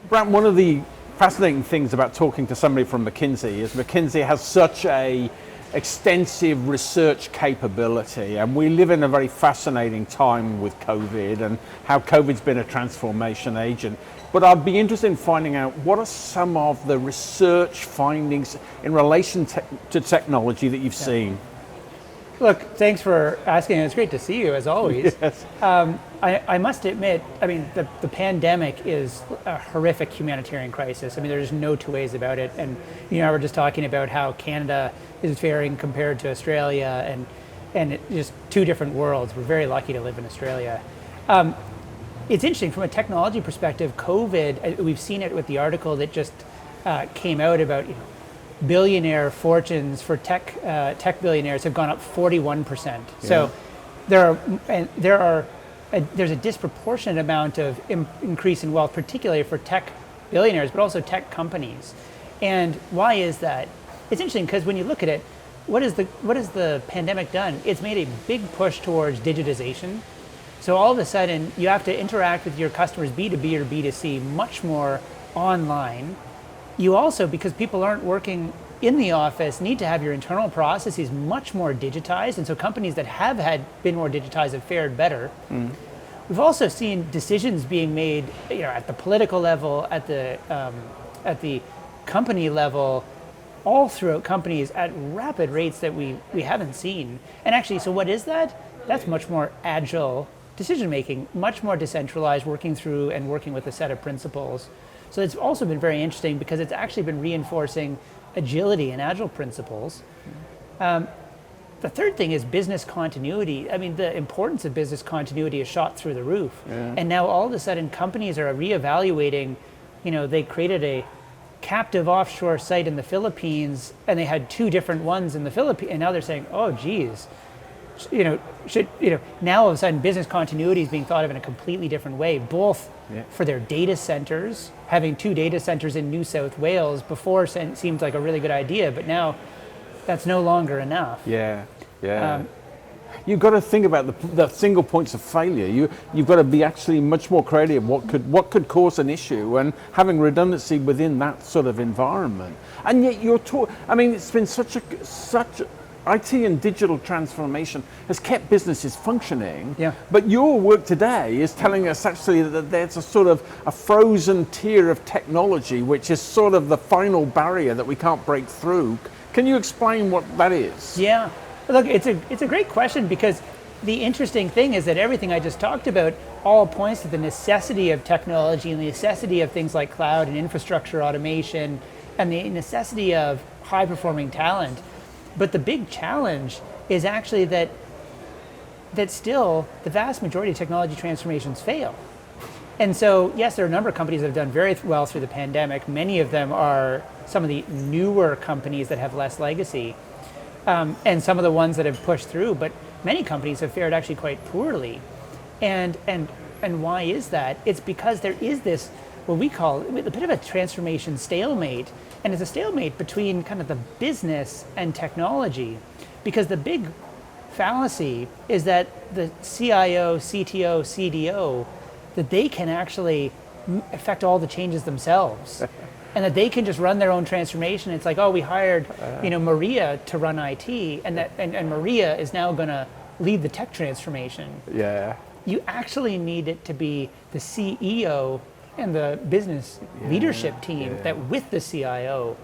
Brant, one of the fascinating things about talking to somebody from McKinsey is McKinsey has such a extensive research capability, and we live in a very fascinating time with COVID and how COVID's been a transformation agent. But I'd be interested in finding out what are some of the research findings in relation to technology that you've seen. Look, thanks for asking. It's great to see you, as always. Yes. I must admit, I mean, the pandemic is a horrific humanitarian crisis. I mean, there's no two ways about it. And you know, we're just talking about how Canada is faring compared to Australia, and it's just two different worlds. We're very lucky to live in Australia. It's interesting from a technology perspective. COVID, we've seen it with the article that just came out about, billionaire fortunes for tech billionaires have gone up 41%. Yeah. So there's a disproportionate amount of increase in wealth, particularly for tech billionaires, but also tech companies. And why is that? It's interesting because when you look at it, what has the pandemic done? It's made a big push towards digitization. So all of a sudden, you have to interact with your customers, B2B or B2C, much more online. You also, because people aren't working in the office, need to have your internal processes much more digitized. And so companies that have been more digitized have fared better. Mm. We've also seen decisions being made, at the political level, at the company level, all throughout companies at rapid rates that we haven't seen. And actually, so what is that? That's much more agile decision making, much more decentralized, working with a set of principles. So it's also been very interesting because it's actually been reinforcing agility and agile principles. The third thing is business continuity. I mean, the importance of business continuity is shot through the roof. Yeah. And now all of a sudden companies are reevaluating, they created a captive offshore site in the Philippines and they had two different ones in the Philippines, and now they're saying, oh geez, now all of a sudden business continuity is being thought of in a completely different way, both for their data centers. Having two data centers in New South Wales before seemed like a really good idea, but now that's no longer enough. Yeah. You've got to think about the single points of failure. You've got to be actually much more creative. What could cause an issue, and having redundancy within that sort of environment. And yet it's been such IT and digital transformation has kept businesses functioning, but your work today is telling us actually that there's a sort of a frozen tier of technology which is sort of the final barrier that we can't break through. Can you explain what that is? Yeah, look, it's a great question, because the interesting thing is that everything I just talked about all points to the necessity of technology and the necessity of things like cloud and infrastructure automation and the necessity of high-performing talent. But the big challenge is actually that still the vast majority of technology transformations fail. And so, yes, there are a number of companies that have done very well through the pandemic. Many of them are some of the newer companies that have less legacy, and some of the ones that have pushed through. But many companies have fared actually quite poorly. And why is that? It's because there is this, what we call a bit of a transformation stalemate. And it's a stalemate between kind of the business and technology, because the big fallacy is that the CIO, CTO, CDO, that they can actually affect all the changes themselves, and that they can just run their own transformation. It's like, oh, we hired, Maria to run IT, and Maria is now going to lead the tech transformation. Yeah. You actually need it to be the CEO and the business leadership team that with the CIO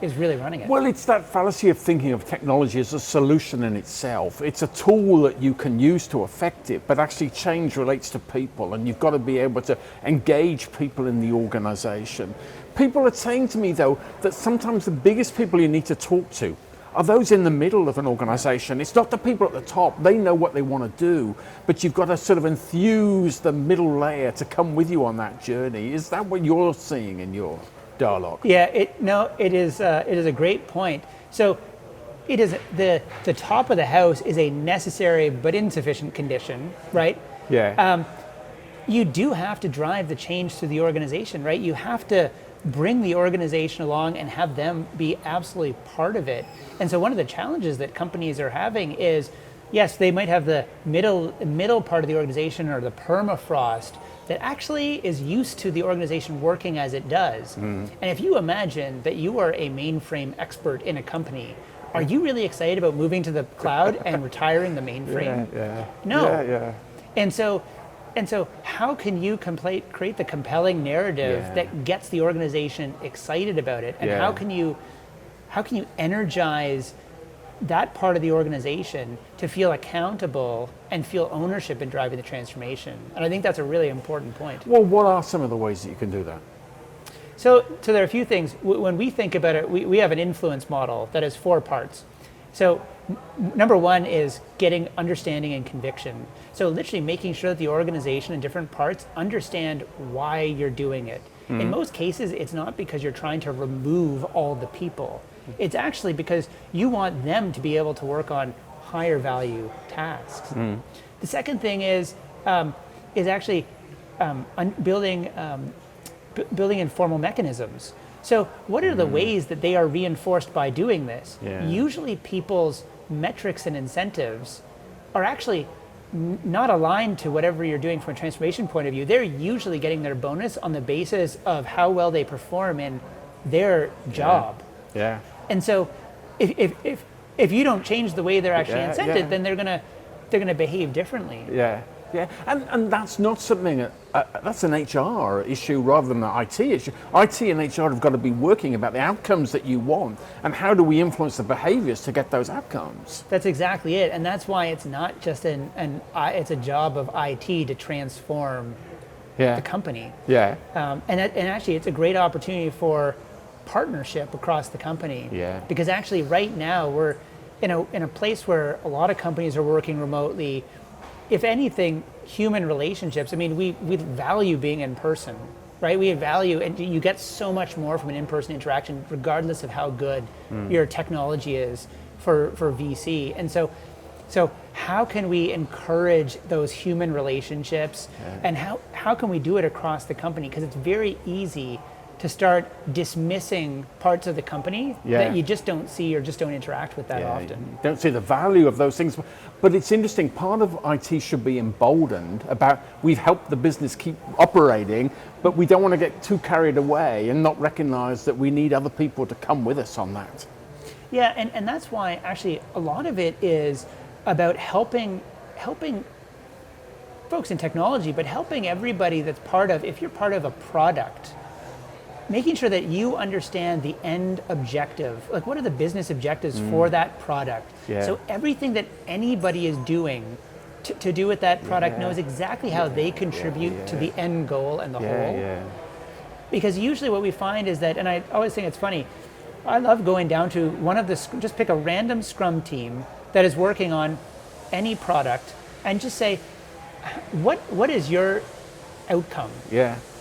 is really running it. Well, it's that fallacy of thinking of technology as a solution in itself. It's a tool that you can use to affect it, but actually change relates to people, and you've got to be able to engage people in the organization. People are saying to me, though, that sometimes the biggest people you need to talk to are those in the middle of an organization. It's not the people at the top. They know what they want to do, but you've got to sort of enthuse the middle layer to come with you on that journey. Is that what you're seeing in your dialogue? Yeah, it is a great point. So it is the top of the house is a necessary but insufficient condition, right? Yeah. You do have to drive the change through the organization, right? You have to bring the organization along and have them be absolutely part of it. And so one of the challenges that companies are having is yes, they might have the middle part of the organization or the permafrost that actually is used to the organization working as it does. And if you imagine that you are a mainframe expert in a company, are you really excited about moving to the cloud and retiring the mainframe? No. And so how can you create the compelling narrative that gets the organization excited about it? And how can you energize that part of the organization to feel accountable and feel ownership in driving the transformation? And I think that's a really important point. Well, what are some of the ways that you can do that? So there are a few things. When we think about it, we have an influence model that has 4 parts. So number 1 is getting understanding and conviction. So literally making sure that the organization and different parts understand why you're doing it. In most cases, it's not because you're trying to remove all the people. It's actually because you want them to be able to work on higher value tasks. The second thing is actually building informal mechanisms. So what are the ways that they are reinforced by doing this? Usually people's metrics and incentives are actually not aligned to whatever you're doing from a transformation point of view. They're usually getting their bonus on the basis of how well they perform in their job. And so if you don't change the way they're actually incented, then they're gonna behave differently. And that's not something, that's an HR issue rather than an IT issue. IT and HR have got to be working about the outcomes that you want and how do we influence the behaviors to get those outcomes. That's exactly it, and that's why it's not just it's a job of IT to transform the company. And actually it's a great opportunity for partnership across the company. Because actually right now we're in a place where a lot of companies are working remotely. If anything, human relationships, I mean, we value being in person, right? We value, and you get so much more from an in-person interaction, regardless of how good your technology is for VC. And so how can we encourage those human relationships, and how can we do it across the company? Because it's very easy to start dismissing parts of the company that you just don't see or just don't interact with that often. You don't see the value of those things. But it's interesting, part of IT should be emboldened about we've helped the business keep operating, but we don't want to get too carried away and not recognize that we need other people to come with us on that. Yeah, and that's why actually a lot of it is about helping folks in technology, but helping everybody that's if you're part of a product, making sure that you understand the end objective, like what are the business objectives for that product. So everything that anybody is doing to do with that product knows exactly how they contribute to the end goal and the whole. Because usually what we find is that, and I always think it's funny, I love going down to just pick a random Scrum team that is working on any product and just say, what is your outcome?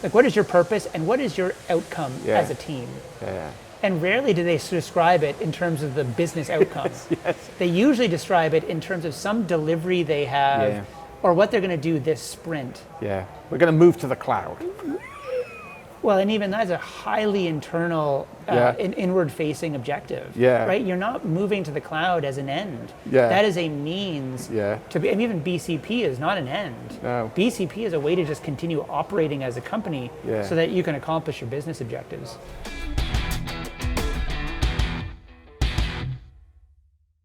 Like, what is your purpose and what is your outcome as a team? And rarely do they describe it in terms of the business outcome. They usually describe it in terms of some delivery they have or what they're going to do this sprint. We're going to move to the cloud. Well, and even that's a highly internal, inward-facing objective, right? You're not moving to the cloud as an end. That is a means to be, and even BCP is not an end. BCP is a way to just continue operating as a company so that you can accomplish your business objectives.